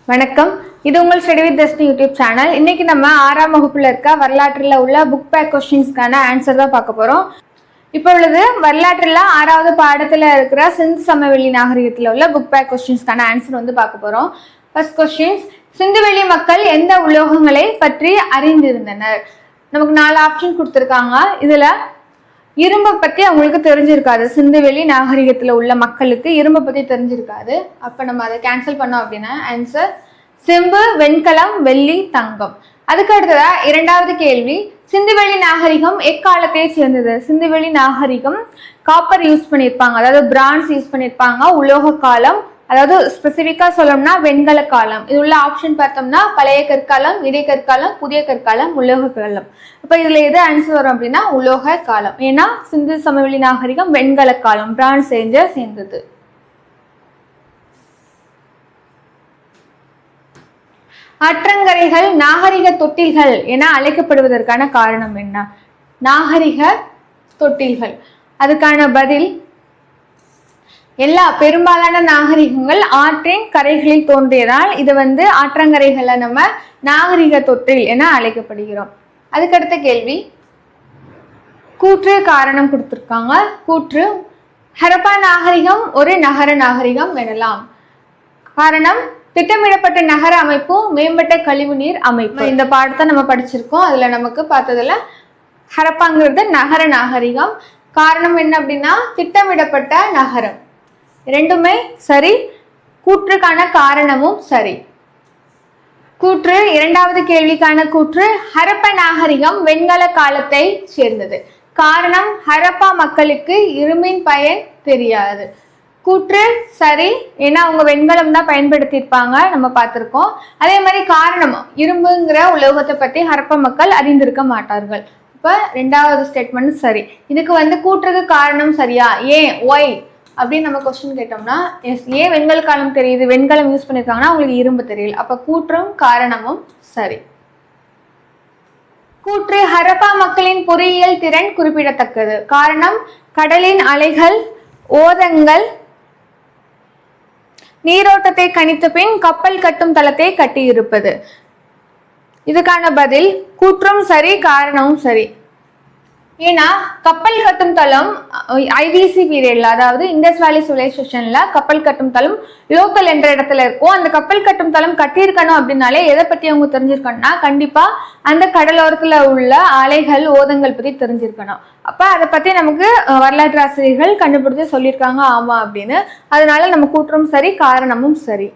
வணக்கம். இது உங்கள் study with Darshini YouTube channel. இன்னைக்கு நம்ம 6ஆம் வகுப்புல இருக்க வரலாற்றில் உள்ள புக் பேக் கொஸ்டின்ஸ்க்கான ஆன்சர் தான் பார்க்க போறோம். இப்பொழுது வரலாற்றில் 6வது பாடத்துல இருக்கிற சிந்து சமவெளி நாகரிகத்தில் உள்ள புக் பேக் கொஸ்டின்ஸ்க்கான ஆன்சர் வந்து பார்க்க போறோம். ஃபர்ஸ்ட் கொஸ்டின்ஸ், சிந்துவெளி மக்கள் எந்த உலோகங்களை பற்றி அறிந்திருந்தனர்? நமக்கு 4 ஆப்ஷன் கொடுத்துருக்காங்க. இதுல இரும்பை பத்தி அவங்களுக்கு தெரிஞ்சிருக்காது. சிந்துவெளி நாகரிகத்துல உள்ள மக்களுக்கு இரும்பை பத்தி தெரிஞ்சிருக்காது. அப்ப நம்ம அதை கேன்சல் பண்ணோம் அப்படின்னா ஆன்சர் செம்பு, வெண்கலம், வெள்ளி, தங்கம். அதுக்கு அடுத்ததா 2வது கேள்வி, சிந்துவெளி நாகரிகம் எக்காலத்தை சேர்ந்தது? சிந்துவெளி நாகரிகம் காப்பர் யூஸ் பண்ணியிருப்பாங்க, அதாவது பிரான்ஸ் யூஸ் பண்ணியிருப்பாங்க. உலோக காலம், அதாவது ஸ்பெசிபிக்கா சொல்லணும்னா வெண்கல காலம். இது உள்ள ஆப்ஷன் பார்த்தோம்னா பழைய கற்காலம், இடைக்கற்காலம், புதிய கற்காலம், உலோக காலம். இப்ப இதுல எது ஆன்சர் வரும் அப்படின்னா உலோக காலம். ஏன்னா சிந்து சமவெளி நாகரிகம் வெண்கல காலம், பிரான்ஸ் சேர்ந்தது. ஆற்றங்கரைகள் நாகரிக தொட்டில்கள் என அழைக்கப்படுவதற்கான காரணம் என்ன? நாகரிக தொட்டில்கள், அதுக்கான பதில் பெரும்பாலான நாகரிகங்கள் ஆற்றின் கரைகளில் தோன்றியதால் இது ஆற்றங்கரைகளை நம்ம நாகரிக தொட்டில் என அழைக்கப்படுகிறோம். அதுக்கடுத்த கேள்வி, கூற்று காரணம் கொடுத்திருக்காங்க. கூற்று, ஹரப்பா நாகரிகம் ஒரு நகர நாகரிகம் எனலாம். காரணம், திட்டமிடப்பட்ட நகர அமைப்பு, மேம்பட்ட கழிவுநீர் அமைப்பு. இந்த பாடத்தை நம்ம படிச்சிருக்கோம். அதுல நமக்கு பார்த்ததுல ஹரப்பாங்கிறது நகர நாகரிகம். காரணம் என்ன அப்படின்னா திட்டமிடப்பட்ட நகரம். ரெண்டுமே சரி. கூற்றுக்கான காரணமும் சரி. கூற்று, 2வது கேள்விக்கான கூற்று, ஹரப்பா நாகரிகம் வெண்கல காலத்தை சேர்ந்தது. காரணம், ஹரப்பா மக்களுக்கு இரும்பின் பயன் தெரியாது. கூற்று சரி, ஏன்னா அவங்க வெண்கலம் தான் பயன்படுத்தியிருப்பாங்க, நம்ம பார்த்திருக்கோம். அதே மாதிரி காரணம், இரும்புங்கிற உலோகத்தை பத்தி ஹரப்பா மக்கள் அறிந்திருக்க மாட்டார்கள். இப்ப 2வது ஸ்டேட்மெண்ட் சரி. இதுக்கு கூற்றுக்கு காரணம் சரியா? ஏன், ஒய் அப்படின்னு நம்ம கொஸ்டின் கேட்டோம்னா ஏன் வெண்கல காலம் தெரியுது, வெண்கலம் யூஸ் பண்ணிருக்காங்கன்னா அவங்களுக்கு இரும்பு தெரியல. அப்ப கூற்றும் காரணமும் சரி. கூற்று, ஹரப்பா மக்களின் பொறியியல் திறன் குறிப்பிடத்தக்கது. காரணம், கடலின் அலைகள், ஓதங்கள் நீரோட்டத்தை கணித்த பின் கப்பல் கட்டும் தளத்தை கட்டியிருப்பது. இதுக்கான பதில் கூற்றும் சரி, காரணமும் சரி. ஏன்னா கப்பல் கட்டும் தளம் ஐவிசி பீரியட்ல, அதாவது இண்டஸ் வேலி சிவிலைசேஷன்ல கப்பல் கட்டும் தளம் லோக்கல் என்ற இடத்துல இருக்கும். அந்த கப்பல் கட்டும் தளம் கட்டியிருக்கணும் அப்படின்னாலே எதை பத்தி அவங்க தெரிஞ்சிருக்கணும்னா கண்டிப்பா அந்த கடலோரத்துல உள்ள அலைகள், ஓதங்கள் பத்தி தெரிஞ்சிருக்கணும். அப்ப அதை பத்தி நமக்கு வரலாற்று ஆசிரியர்கள் கண்டுபிடிச்சு சொல்லியிருக்காங்க ஆமா அப்படின்னு. அதனால நம்ம கூற்றும் சரி, காரணமும் சரி.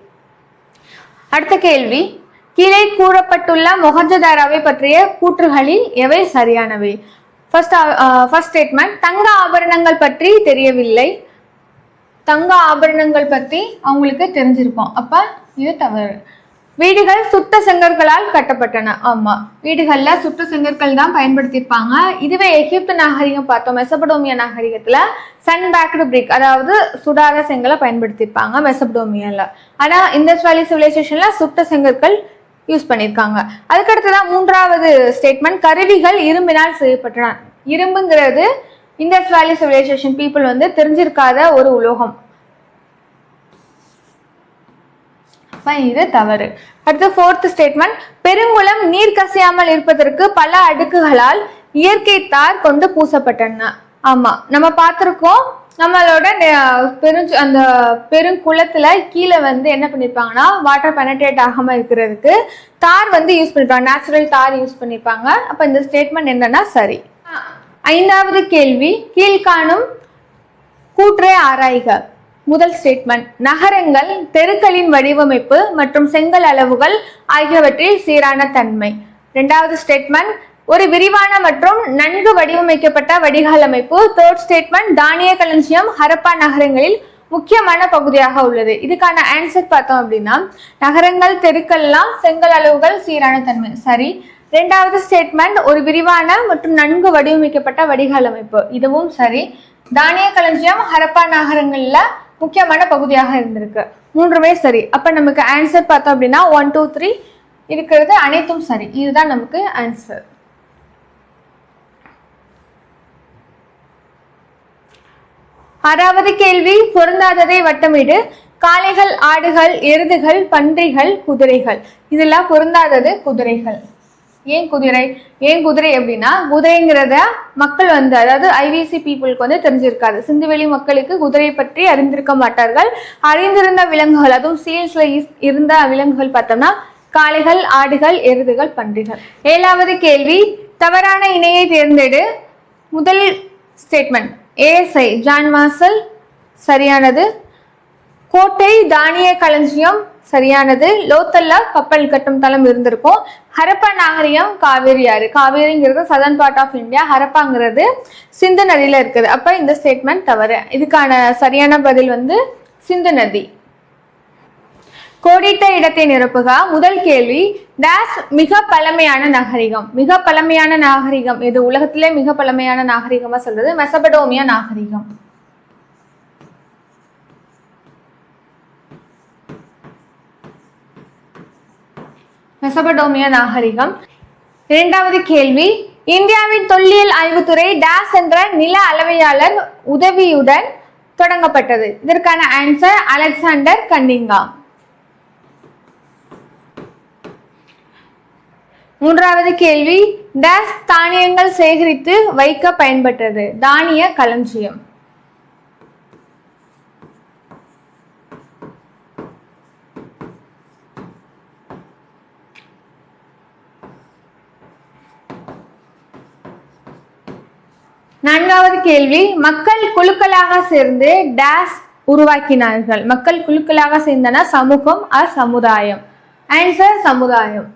அடுத்த கேள்வி, கீழே கூறப்பட்டுள்ள மொஹஞ்சதாரோவை பற்றிய கூற்றுகளில் எவை சரியானவை? ஃபர்ஸ்ட் ஸ்டேட்மெண்ட், தங்க ஆபரணங்கள் பற்றி தெரியவில்லை. தங்க ஆபரணங்கள் பற்றி அவங்களுக்கு தெரிஞ்சிருக்கும், அப்ப இது தவறு. வீடுகள் சுட்ட செங்கற்களால் கட்டப்பட்டன. ஆமா, வீடுகள்ல சுட்ட செங்கற்கள் தான் பயன்படுத்தியிருப்பாங்க. இதுவே எகிப்து நாகரிகம் பார்த்தோம், மெசபடோமியா நாகரிகத்துல சன் பேக்டு பிரிக், அதாவது சுடாத செங்கலை பயன்படுத்தியிருப்பாங்க மெசபடோமியால. ஆனா இண்டஸ் வேலி சிவிலைசேஷன்ல சுட்ட செங்கற்கள் யூஸ் பண்ணியிருக்காங்க. அதுக்கடுத்துதான் 3வது ஸ்டேட்மெண்ட், கருவிகள் இரும்பினால் செய்யப்பட்டன. இரும்புங்கிறது இண்டஸ் வேலி சிவிலைசேஷன் பீப்புள் தெரிஞ்சிருக்காத ஒரு உலோகம். இது தவறு. அடுத்து 4th ஸ்டேட்மெண்ட், பெருங்குளம் நீர் கசியாமல் இருப்பதற்கு பல அடுக்குகளால் இயற்கை தார் கொண்டு பூசப்பட்டன. ஆமா, நம்ம பார்த்திருக்கோம். நம்மளோட அந்த பெருங்குளத்துல கீழே என்ன பண்ணிருப்பாங்கன்னா வாட்டர் பெனட்ரேட் ஆகாம இருக்கிறதுக்கு தார் யூஸ் பண்ணிருப்பாங்க, நேச்சுரல் தார் யூஸ் பண்ணிருப்பாங்க. அப்ப இந்த ஸ்டேட்மெண்ட் என்னன்னா சரி. 5வது கேள்வி, கீழ்காணும் கூற்றை ஆராய்க. முதல் ஸ்டேட்மெண்ட், நகரங்கள் தெருக்களின் வடிவமைப்பு மற்றும் செங்கல் அளவுகள் ஆகியவற்றில் சீரான தன்மை. 2வது ஸ்டேட்மெண்ட், ஒரு விரிவான மற்றும் நன்கு வடிவமைக்கப்பட்ட வடிகால் அமைப்பு. 3rd ஸ்டேட்மெண்ட், தானிய களஞ்சியம் ஹரப்பா நகரங்களில் முக்கியமான பகுதியாக உள்ளது. இதுக்கான ஆன்சர் பார்த்தோம் அப்படின்னா நகரங்கள் தெருக்கள்லாம் செங்கல் அளவுகள் சீரான தன்மை சரி. 2வது ஸ்டேட்மெண்ட், ஒரு விரிவான மற்றும் நன்கு வடிவமைக்கப்பட்ட வடிகால் அமைப்பு, இதுவும் சரி. தானிய களஞ்சியம் ஹரப்பா நகரங்கள்ல முக்கியமான பகுதியாக இருந்திருக்கு, 3மே சரி. அப்ப நமக்கு ஆன்சர் பார்த்தோம் அப்படின்னா 1, 2, 3 இருக்கிறது அனைத்தும் சரி. இதுதான் நமக்கு ஆன்சர். 6வது கேள்வி, பொருந்தாததை வட்டமிடு. காளைகள், ஆடுகள், எருதுகள், பன்றிகள், குதிரைகள். இதெல்லாம் பொருந்தாதது குதிரைகள். ஏன் குதிரை? ஏன் குதிரை அப்படின்னா குதிரைங்கிறத மக்கள் அதாவது ஐவிசி பீப்புளுக்கு தெரிஞ்சிருக்காது. சிந்துவெளி மக்களுக்கு குதிரை பற்றி அறிந்திருக்க மாட்டார்கள். அறிந்திருந்த விலங்குகள், அதுவும் சீல்ஸ்ல இருந்த விலங்குகள் பார்த்தோம்னா காளைகள், ஆடுகள், எருதுகள், பன்றிகள். 7வது கேள்வி, தவறான இணையை தேர்ந்தெடு. முதல் ஸ்டேட்மெண்ட் ஏஎஸ்ஐ ஜான் மார்சல் சரியானது. கோட்டை தானிய களஞ்சியம் சரியானது. லோத்தல்ல கப்பல் கட்டும் தளம் இருந்திருக்கும். ஹரப்பா நாகரிகம் காவேரி ஆறு. காவேரிங்கிறது சதர்ன் பார்ட் ஆஃப் இந்தியா, ஹரப்பாங்கிறது சிந்து நதியில இருக்குது. அப்ப இந்த ஸ்டேட்மெண்ட் தவறு. இதுக்கான சரியான பதில் சிந்து நதி. கோடிட்ட இடத்தை நிரப்புக. முதல் கேள்வி, டேஸ் மிக பழமையான நாகரிகம். மிக பழமையான நாகரிகம் இது உலகத்திலே மிக பழமையான நாகரிகமா சொல்றது மெசபடோமியா நாகரிகம். மெசபடோமியா நாகரிகம். 2வது கேள்வி, இந்தியாவின் தொல்லியல் ஆய்வுத்துறை டேஸ் என்ற நில அளவையாளர் உதவியுடன் தொடங்கப்பட்டது. இதற்கான ஆன்சர் அலெக்சாண்டர் கன்னிங்காம். 3வது கேள்வி, டேஸ் தானியங்கள் சேகரித்து வைக்க பயன்பட்டது. தானிய களஞ்சியம். 4வது கேள்வி, மக்கள் குழுக்களாக சேர்ந்து டேஸ் உருவாக்கினார்கள். மக்கள் குழுக்களாக சேர்ந்தன சமூகம் ஆர் சமுதாயம். ஆன்சர் சமுதாயம்.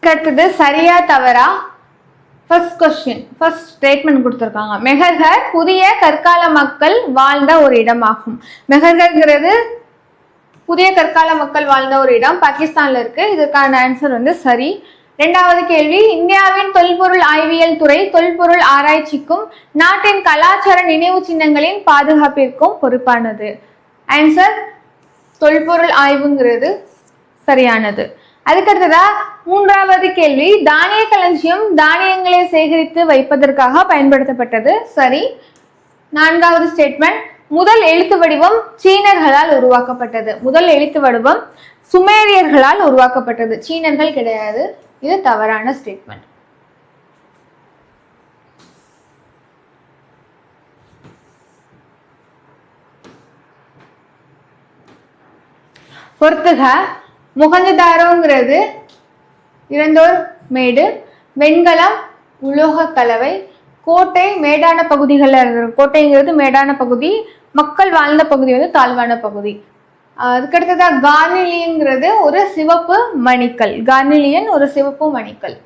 அடுத்தது சரியா தவறா? ஃபர்ஸ்ட் கொஸ்டின், ஃபர்ஸ்ட் ஸ்டேட்மெண்ட் கொடுத்துருக்காங்க. மெஹர்கர் புதிய கற்கால மக்கள் வாழ்ந்த ஒரு இடமாகும். மெஹர்கர்ங்கிறது புதிய கற்கால மக்கள் வாழ்ந்த ஒரு இடம் பாகிஸ்தான்ல இருக்கு. இதற்கான ஆன்சர் சரி. 2வது கேள்வி, இந்தியாவின் தொல்பொருள் ஆய்வியல் துறை தொல்பொருள் ஆராய்ச்சிக்கும் நாட்டின் கலாச்சார நினைவு சின்னங்களின் பாதுகாப்பிற்கும் பொறுப்பானது. ஆன்சர் தொல்பொருள் ஆய்வுங்கிறது சரியானது. அதுக்கடுத்ததா 3வது கேள்வி, தானிய களஞ்சியம் தானியங்களை சேகரித்து வைப்பதற்காக பயன்படுத்தப்பட்டது. சரி. 4வது ஸ்டேட்மெண்ட், முதல் எழுத்து வடிவம் சீனர்களால் உருவாக்கப்பட்டது. முதல் எழுத்து வடிவம் சுமேரியர்களால் உருவாக்கப்பட்டது, சீனர்கள் கிடையாது. இது தவறான ஸ்டேட்மெண்ட். பொறுத்துக. முகஞ்சதாரோங்கிறது இறந்தோர் மேடு, வெண்கலம் உலோக கலவை, கோட்டை மேடான பகுதிகளில் இருந்தது. கோட்டைங்கிறது மேடான பகுதி, மக்கள் வாழ்ந்த பகுதி தாழ்வான பகுதி. அதுக்கடுத்ததா கார்னிலியன்ங்கிறது ஒரு சிவப்பு மணிக்கல். கார்னிலியன் ஒரு சிவப்பு மணிக்கல்.